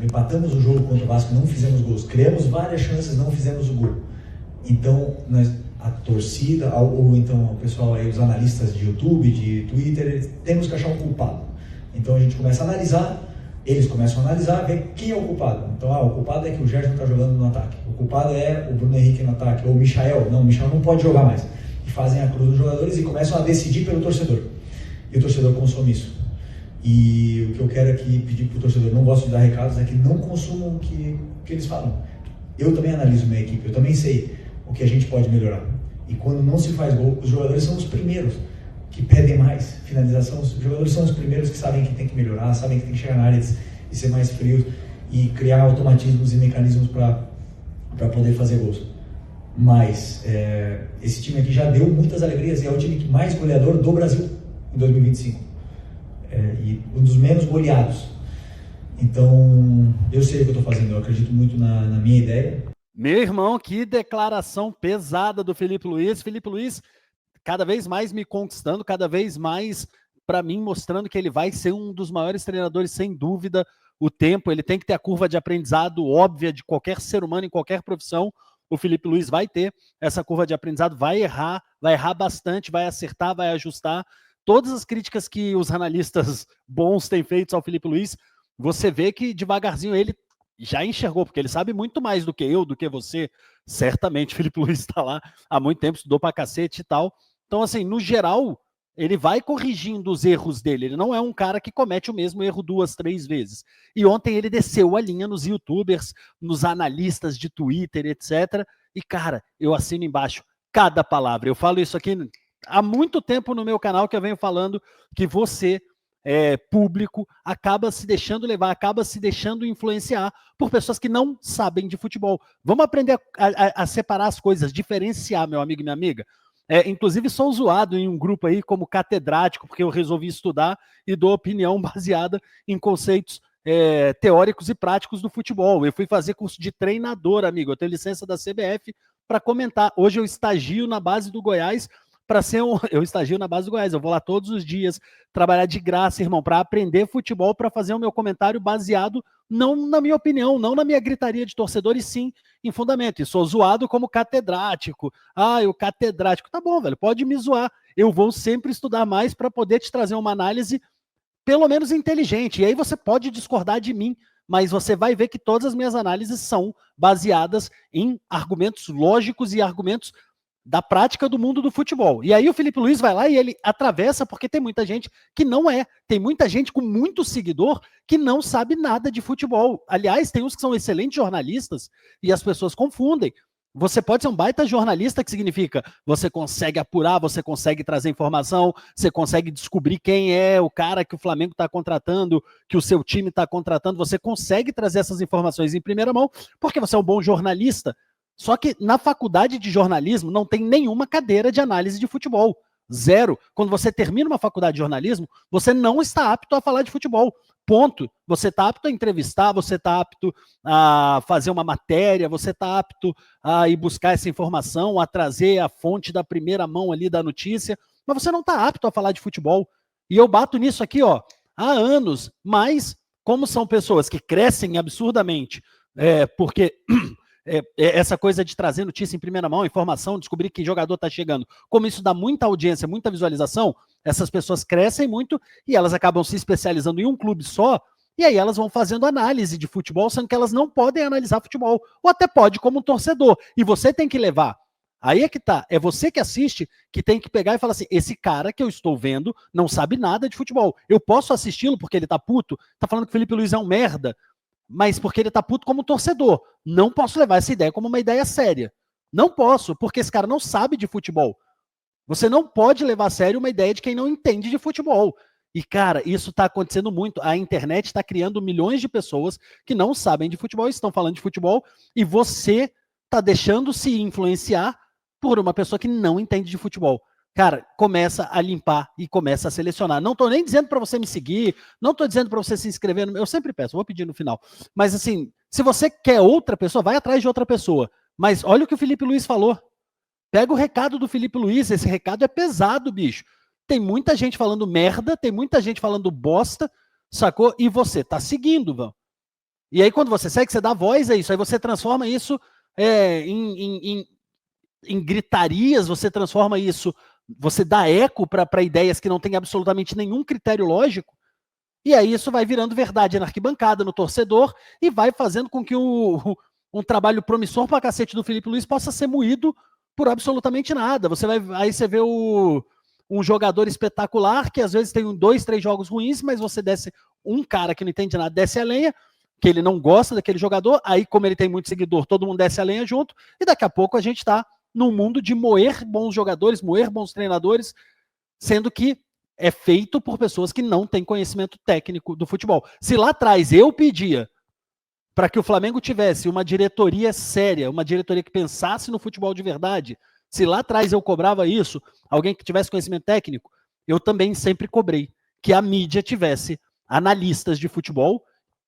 exemplo, empatamos o jogo contra o Vasco, não fizemos gols, criamos várias chances, não fizemos o gol. Então, a torcida, ou então o pessoal aí, os analistas de YouTube, de Twitter, temos que achar um culpado. Então a gente começa a analisar, eles começam a analisar, ver quem é o culpado. Então, o culpado é que o Gerson está jogando no ataque, o culpado é o Bruno Henrique no ataque, ou o Michael, não, o Michael não pode jogar mais. E fazem a cruz dos jogadores e começam a decidir pelo torcedor. E o torcedor consome isso. E o que eu quero aqui pedir para o torcedor, não gosto de dar recados, é que não consumam o que eles falam. Eu também analiso minha equipe, eu também sei o que a gente pode melhorar. E quando não se faz gol, os jogadores são os primeiros que pedem mais finalização. Os jogadores são os primeiros que sabem que tem que melhorar, sabem que tem que chegar na área e ser mais frios e criar automatismos e mecanismos para poder fazer gols. Mas esse time aqui já deu muitas alegrias e é o time mais goleador do Brasil em 2025. E um dos menos goleados. Então, eu sei o que eu estou fazendo, eu acredito muito na minha ideia. Meu irmão, que declaração pesada do Felipe Luiz. Felipe Luiz cada vez mais me conquistando, cada vez mais para mim mostrando que ele vai ser um dos maiores treinadores, sem dúvida. O tempo, ele tem que ter a curva de aprendizado óbvia de qualquer ser humano em qualquer profissão. O Felipe Luiz vai ter essa curva de aprendizado, vai errar bastante, vai acertar, vai ajustar. Todas as críticas que os analistas bons têm feito ao Felipe Luiz, você vê que devagarzinho ele já enxergou, porque ele sabe muito mais do que eu, do que você. Certamente, Felipe Luiz está lá há muito tempo, estudou pra cacete e tal. Então, assim, no geral, ele vai corrigindo os erros dele. Ele não é um cara que comete o mesmo erro 2, 3 vezes. E ontem ele desceu a linha nos youtubers, nos analistas de Twitter, etc. E, cara, eu assino embaixo cada palavra. Eu falo isso aqui há muito tempo no meu canal, que eu venho falando que você, público, acaba se deixando levar, acaba se deixando influenciar por pessoas que não sabem de futebol. Vamos aprender a separar as coisas, diferenciar, meu amigo e minha amiga. Inclusive sou zoado em um grupo aí como catedrático, porque eu resolvi estudar e dou opinião baseada em conceitos teóricos e práticos do futebol. Eu fui fazer curso de treinador, amigo, eu tenho licença da CBF para comentar. Hoje eu estagio na base do Goiás, eu estagio na base do Goiás, eu vou lá todos os dias trabalhar de graça, irmão, para aprender futebol, para fazer o meu comentário baseado não na minha opinião, não na minha gritaria de torcedor, e sim em fundamento. E sou zoado como catedrático. O catedrático. Tá bom, velho, pode me zoar. Eu vou sempre estudar mais para poder te trazer uma análise pelo menos inteligente. E aí você pode discordar de mim, mas você vai ver que todas as minhas análises são baseadas em argumentos lógicos e argumentos da prática do mundo do futebol. E aí o Felipe Luiz vai lá e ele atravessa, porque tem muita gente que não tem muita gente com muito seguidor que não sabe nada de futebol. Aliás, tem uns que são excelentes jornalistas e as pessoas confundem. Você pode ser um baita jornalista, que significa você consegue apurar, você consegue trazer informação, você consegue descobrir quem é o cara que o Flamengo está contratando, que o seu time está contratando, você consegue trazer essas informações em primeira mão, porque você é um bom jornalista. Só que na faculdade de jornalismo não tem nenhuma cadeira de análise de futebol. Zero. Quando você termina uma faculdade de jornalismo, você não está apto a falar de futebol. Ponto. Você está apto a entrevistar, você está apto a fazer uma matéria, você está apto a ir buscar essa informação, a trazer a fonte da primeira mão ali da notícia, mas você não está apto a falar de futebol. E eu bato nisso aqui, há anos, mas como são pessoas que crescem absurdamente, porque essa coisa de trazer notícia em primeira mão, informação, descobrir que jogador está chegando, como isso dá muita audiência, muita visualização, essas pessoas crescem muito e elas acabam se especializando em um clube só, e aí elas vão fazendo análise de futebol, sendo que elas não podem analisar futebol, ou até pode como um torcedor, e você tem que levar. Aí é que tá, é você que assiste que tem que pegar e falar assim, esse cara que eu estou vendo não sabe nada de futebol, eu posso assisti-lo porque ele tá puto, tá falando que o Felipe Luiz é um merda, mas porque ele tá puto como torcedor. Não posso levar essa ideia como uma ideia séria. Não posso, porque esse cara não sabe de futebol. Você não pode levar a sério uma ideia de quem não entende de futebol. E, cara, isso tá acontecendo muito. A internet está criando milhões de pessoas que não sabem de futebol, estão falando de futebol, e você tá deixando se influenciar por uma pessoa que não entende de futebol. Cara, começa a limpar e começa a selecionar. Não tô nem dizendo para você me seguir, não tô dizendo para você se inscrever. Eu sempre peço, vou pedir no final. Mas assim, se você quer outra pessoa, vai atrás de outra pessoa. Mas olha o que o Felipe Luiz falou. Pega o recado do Felipe Luiz, esse recado é pesado, bicho. Tem muita gente falando merda, tem muita gente falando bosta, sacou? E você tá seguindo, vão. E aí, quando você segue, você dá voz a isso. Aí você transforma isso em gritarias, você transforma isso, você dá eco para ideias que não têm absolutamente nenhum critério lógico. E aí isso vai virando verdade na arquibancada, no torcedor, e vai fazendo com que um trabalho promissor pra cacete do Felipe Luiz possa ser moído por absolutamente nada. Aí você vê um jogador espetacular, que às vezes tem 2, 3 jogos ruins, mas você desce um cara que não entende nada, desce a lenha, que ele não gosta daquele jogador, aí como ele tem muito seguidor, todo mundo desce a lenha junto, e daqui a pouco a gente está num mundo de moer bons jogadores, moer bons treinadores, sendo que é feito por pessoas que não têm conhecimento técnico do futebol. Se lá atrás eu pedia para que o Flamengo tivesse uma diretoria séria, uma diretoria que pensasse no futebol de verdade, se lá atrás eu cobrava isso, alguém que tivesse conhecimento técnico, eu também sempre cobrei que a mídia tivesse analistas de futebol,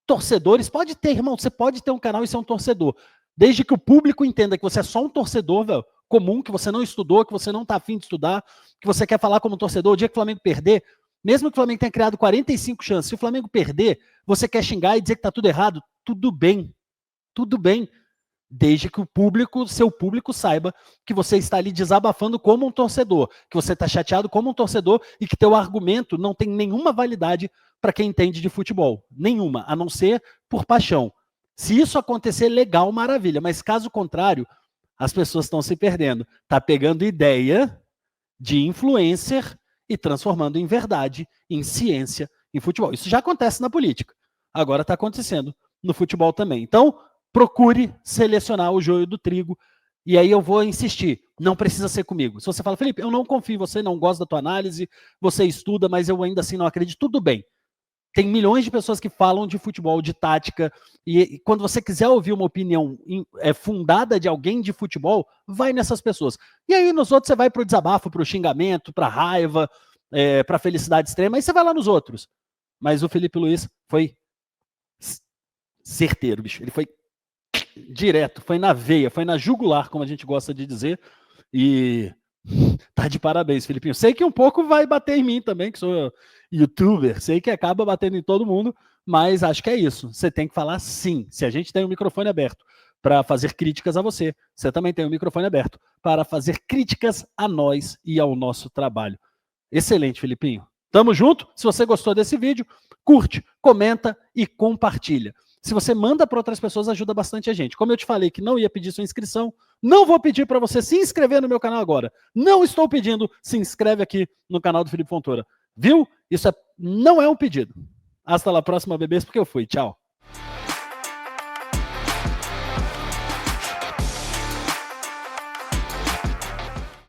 torcedores. Pode ter, irmão, você pode ter um canal e ser um torcedor, desde que o público entenda que você é só um torcedor, velho, comum, que você não estudou, que você não tá afim de estudar, que você quer falar como torcedor. O dia que o Flamengo perder, mesmo que o Flamengo tenha criado 45 chances, se o Flamengo perder, você quer xingar e dizer que tá tudo errado, tudo bem, desde que o público, seu público saiba que você está ali desabafando como um torcedor, que você está chateado como um torcedor e que teu argumento não tem nenhuma validade para quem entende de futebol, nenhuma, a não ser por paixão. Se isso acontecer, legal, maravilha, mas caso contrário, as pessoas estão se perdendo. Está pegando ideia de influencer e transformando em verdade, em ciência, em futebol. Isso já acontece na política. Agora está acontecendo no futebol também. Então, procure selecionar o joio do trigo. E aí eu vou insistir, não precisa ser comigo. Se você fala, Felipe, eu não confio em você, não gosto da tua análise, você estuda, mas eu ainda assim não acredito, tudo bem. Tem milhões de pessoas que falam de futebol, de tática, e quando você quiser ouvir uma opinião fundada de alguém de futebol, vai nessas pessoas. E aí nos outros você vai para o desabafo, para o xingamento, para a raiva, para a felicidade extrema, aí você vai lá nos outros. Mas o Felipe Luiz foi certeiro, bicho. Ele foi direto, foi na veia, foi na jugular, como a gente gosta de dizer, e tá de parabéns, Felipinho. Sei que um pouco vai bater em mim também, que sou youtuber, sei que acaba batendo em todo mundo, mas acho que é isso. Você tem que falar sim. Se a gente tem um microfone aberto para fazer críticas a você, você também tem um microfone aberto para fazer críticas a nós e ao nosso trabalho. Excelente, Felipinho. Tamo junto. Se você gostou desse vídeo, curte, comenta e compartilha. Se você manda para outras pessoas, ajuda bastante a gente. Como eu te falei que não ia pedir sua inscrição, não vou pedir para você se inscrever no meu canal agora. Não estou pedindo, se inscreve aqui no canal do Felipe Fontoura. Viu? Isso não é um pedido. Hasta la próxima, bebês, porque eu fui. Tchau.